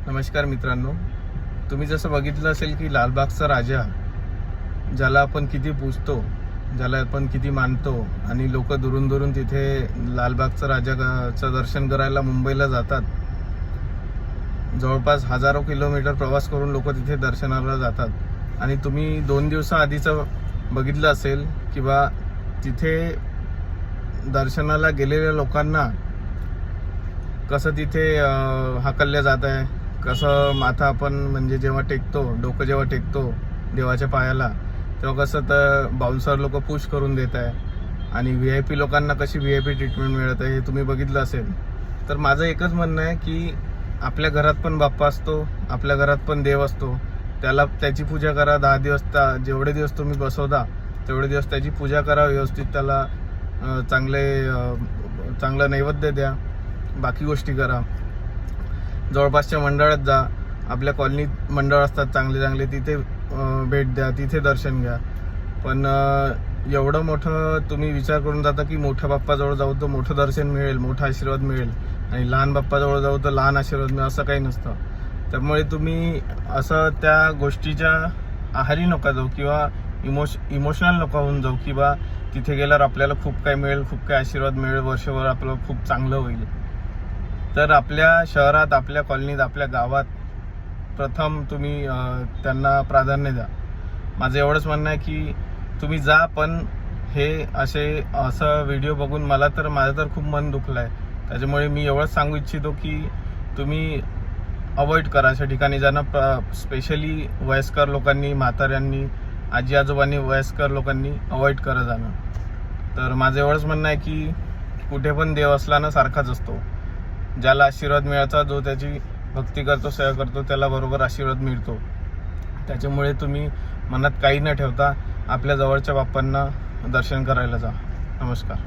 नमस्कार मित्रांनो, तुम्ही जसं बघितलं असेल की लालबागचा राजा, ज्याला आपण किती पूजतो, ज्याला आपण किती मानतो आणि लोक दुरून दुरून तिथे लालबागचा राजाचं दर्शन करायला मुंबईला जातात. जवळपास हजारो किलोमीटर प्रवास करून लोक तिथे दर्शनाला जातात. आणि तुम्ही 2 दिवसाआधीचं बघितलं असेल किंवा तिथे दर्शनाला गेलेल्या लोकांना कसं तिथे हाकलल्या जात आहे, कसं माथा आपण म्हणजे जेव्हा टेकतो, डोकं जेव्हा टेकतो देवाच्या पायाला, तेव्हा कसं तर बाउन्सर लोक पुश करून देत आहे आणि VIP लोकांना कशी VIP ट्रीटमेंट मिळत आहे हे तुम्ही बघितलं असेल. तर माझं एकच म्हणणं आहे की आपल्या घरात पण बाप्पा असतो, आपल्या घरात पण देव असतो. त्याची पूजा करा. 10 दिवस जेवढे दिवस तुम्ही बसवता तेवढे दिवस त्याची पूजा करा व्यवस्थित. त्याला चांगलं नैवेद्य द्या, बाकी गोष्टी करा. जवळपासच्या मंडळात जा, आपल्या कॉलनीत मंडळ असतात चांगले, तिथे भेट द्या, तिथे दर्शन घ्या. पण एवढं मोठं तुम्ही विचार करून जाता की मोठ्या बाप्पाजवळ जाऊ तर मोठं दर्शन मिळेल, मोठा आशीर्वाद मिळेल, आणि लहान बाप्पाजवळ जाऊ तर लहान आशीर्वाद मिळेल, असं काही नसतं. त्यामुळे तुम्ही असं त्या गोष्टीच्या आहारी नका जाऊ किंवा इमोशनल नका होऊन जाऊ की बा तिथे गेल्यावर आपल्याला खूप काही मिळेल, खूप काही आशीर्वाद मिळेल, वर्षभर आपलं खूप चांगलं होईल. तर आपल्या शहरात, आपल्या कॉलनीत, आपल्या गावात प्रथम तुम्ही त्यांना प्राधान्य द्या. माझं एवढंच म्हणणं आहे की तुम्ही जा. पण हे असं व्हिडिओ बघून माझं तर खूप मन दुखलं आहे. त्याच्यामुळे मी एवढंच सांगू इच्छितो की तुम्ही अवॉइड करा अशा ठिकाणी जाणं. स्पेशली वयस्कर लोकांनी, म्हाताऱ्यांनी, आजी आजोबांनी, वयस्कर लोकांनी अवॉइड करा जाणं. तर माझं एवढंच म्हणणं आहे की कुठे पण देव असला ना सारखाच असतो. ज्याला आशीर्वाद मिळायचा, जो त्याची भक्ती करतो, सेवा करतो, त्याला बरोबर आशीर्वाद मिळतो. त्याच्यामुळे तुम्ही मनात काही न ठेवता आपल्या जवळच्या बाप्पांना दर्शन करायला जा. नमस्कार.